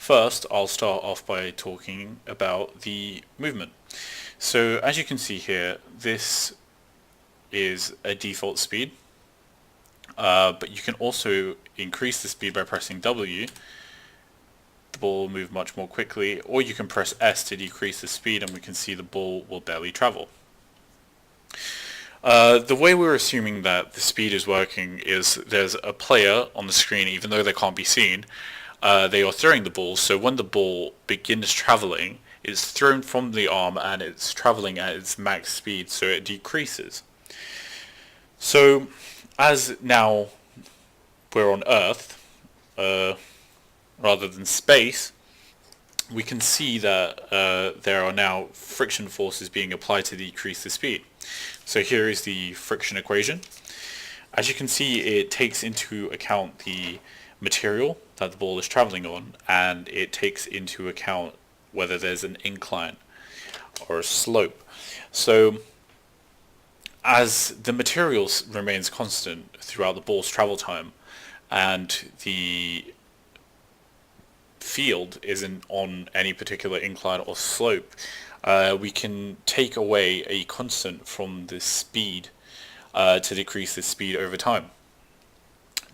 First, I'll start off by talking about the movement. So as you can see here, this is a default speed, but you can also increase the speed by pressing W. The ball will move much more quickly, or you can press S to decrease the speed and we can see the ball will barely travel. The way we're assuming that the speed is working is there's a player on the screen, even though they can't be seen. They are throwing the ball, so when the ball begins traveling, it's thrown from the arm and it's traveling at its max speed, so it decreases. So as now we're on Earth, rather than space, we can see that there are now friction forces being applied to decrease the speed. So here is the friction equation. As you can see, it takes into account the material that the ball is traveling on, and it takes into account whether there's an incline or a slope. So as the material remains constant throughout the ball's travel time and the field isn't on any particular incline or slope, we can take away a constant from the speed to decrease the speed over time.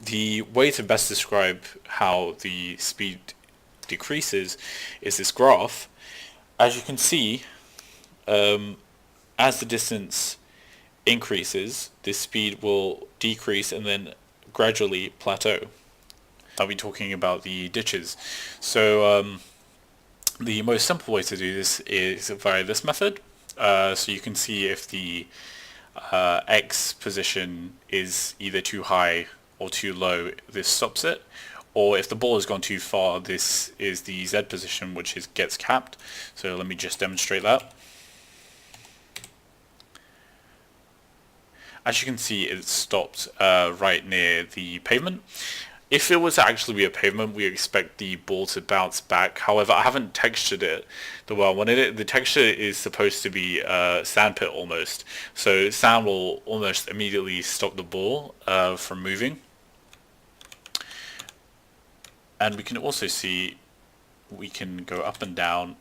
The way to best describe how the speed decreases is this graph. As you can see, as the distance increases, the speed will decrease and then gradually plateau. I'll be talking about the ditches. So the most simple way to do this is via this method. So you can see if the X position is either too high or too low, this stops it. Or if the ball has gone too far, this is the Z position, which gets capped. So let me just demonstrate that. As you can see, it's stopped right near the pavement. If it was to actually be a pavement, we expect the ball to bounce back. However, I haven't textured it the way I wanted it. The texture is supposed to be sandpit almost. So sand will almost immediately stop the ball from moving. And we can also see we can go up and down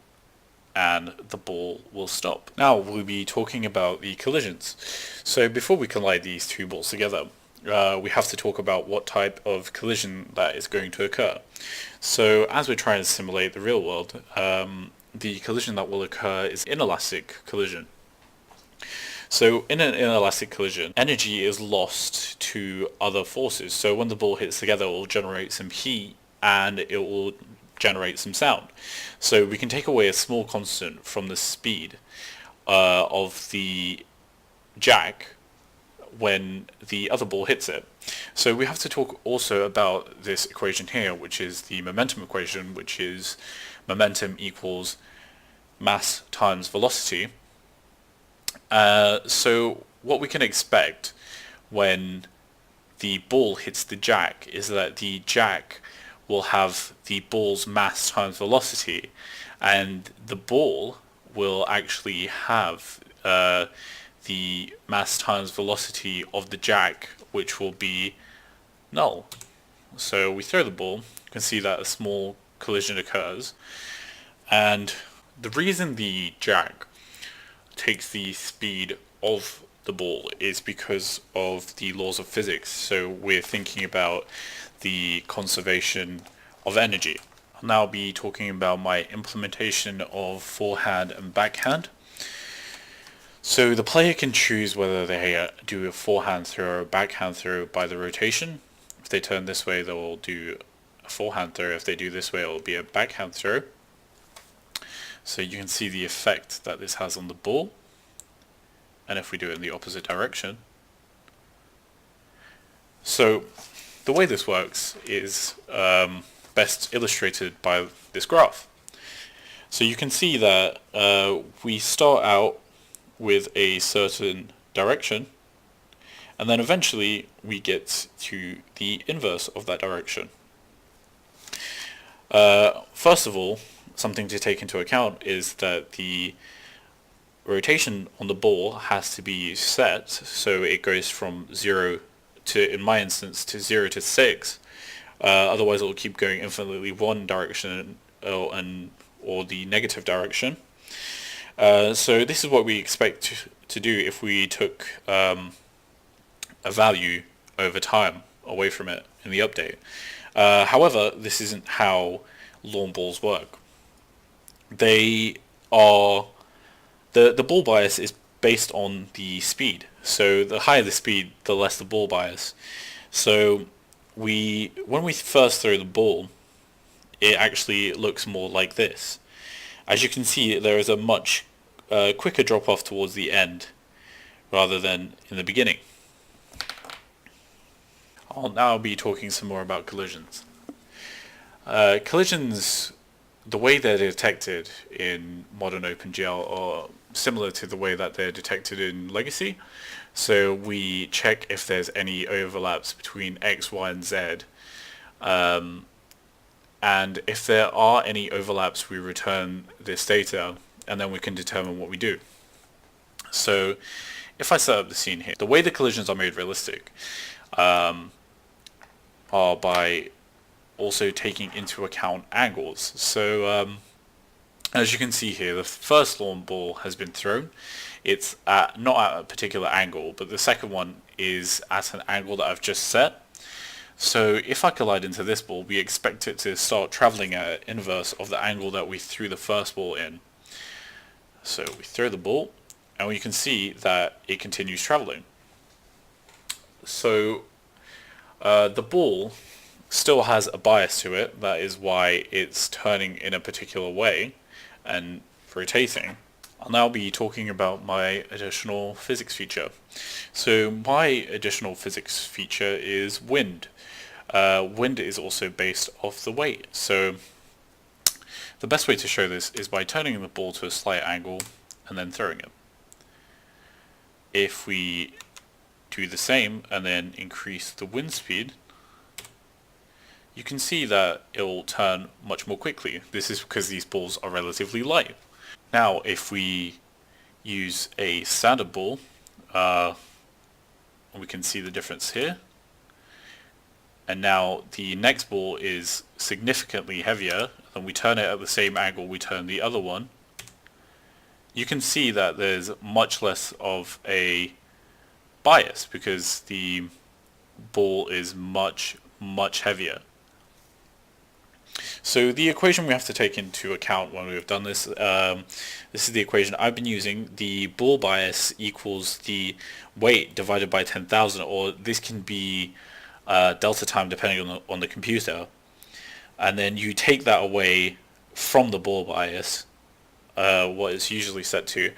and the ball will stop. Now we'll be talking about the collisions. So before we collide these two balls together, we have to talk about what type of collision that is going to occur. So as we're trying to simulate the real world, the collision that will occur is inelastic collision. So in an inelastic collision, energy is lost to other forces. So when the ball hits together, it will generate some heat and it will generate some sound. So we can take away a small constant from the speed of the jack when the other ball hits it. So we have to talk also about this equation here, which is the momentum equation, which is momentum equals mass times velocity. So what we can expect when the ball hits the jack is that the jack will have the ball's mass times velocity, and the ball will actually have the mass times velocity of the jack, which will be null. So we throw the ball, you can see that a small collision occurs, and the reason the jack takes the speed of the ball is because of the laws of physics. So we're thinking about the conservation of energy. I'll now be talking about my implementation of forehand and backhand. So the player can choose whether they do a forehand throw or a backhand throw by the rotation. If they turn this way, they'll do a forehand throw. If they do this way, it will be a backhand throw. So you can see the effect that this has on the ball. And if we do it in the opposite direction. So the way this works is best illustrated by this graph. So you can see that we start out with a certain direction, and then eventually we get to the inverse of that direction. First of all, something to take into account is that the rotation on the ball has to be set so it goes from 0 to, in my instance, to 0 to 6. Otherwise it will keep going infinitely one direction or the negative direction. So this is what we expect to do if we took a value over time away from it in the update. However, this isn't how lawn balls work. They are the ball bias is based on the speed. So the higher the speed, the less the ball bias. So when we first throw the ball, it actually looks more like this. As you can see, there is a much quicker drop off towards the end rather than in the beginning. I'll now be talking some more about collisions. Collisions, the way they're detected in modern OpenGL are similar to the way that they're detected in Legacy. So we check if there's any overlaps between X, Y, and Z. And if there are any overlaps, we return this data, and then we can determine what we do. So if I set up the scene here, the way the collisions are made realistic are by also taking into account angles. So as you can see here, the first lawn ball has been thrown. It's not at a particular angle, but the second one is at an angle that I've just set. So if I collide into this ball, we expect it to start traveling at an inverse of the angle that we threw the first ball in. So we throw the ball, and we can see that it continues traveling. So the ball still has a bias to it. That is why it's turning in a particular way and rotating. I'll now be talking about my additional physics feature. So my additional physics feature is wind. Wind is also based off the weight. So the best way to show this is by turning the ball to a slight angle and then throwing it. If we do the same and then increase the wind speed, you can see that it will turn much more quickly. This is because these balls are relatively light. Now if we use a standard ball, we can see the difference here. And now the next ball is significantly heavier, and we turn it at the same angle we turn the other one. You can see that there's much less of a bias because the ball is much heavier. So the equation we have to take into account when we've done this, this is the equation I've been using. The ball bias equals the weight divided by 10,000, or this can be delta time depending on the computer. And then you take that away from the ball bias, what it's usually set to,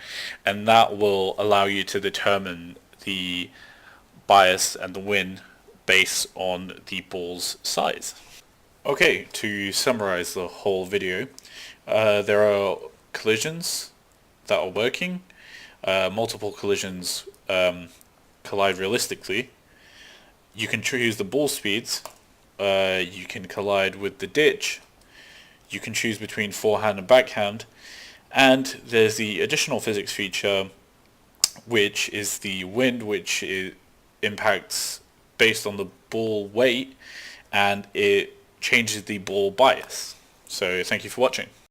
and that will allow you to determine the bias and the wind based on the ball's size. Okay, to summarize the whole video, there are collisions that are working. Multiple collisions collide realistically. You can choose the ball speeds. You can collide with the ditch. You can choose between forehand and backhand. And there's the additional physics feature, which is the wind, which impacts based on the ball weight, and it changes the ball bias. So thank you for watching.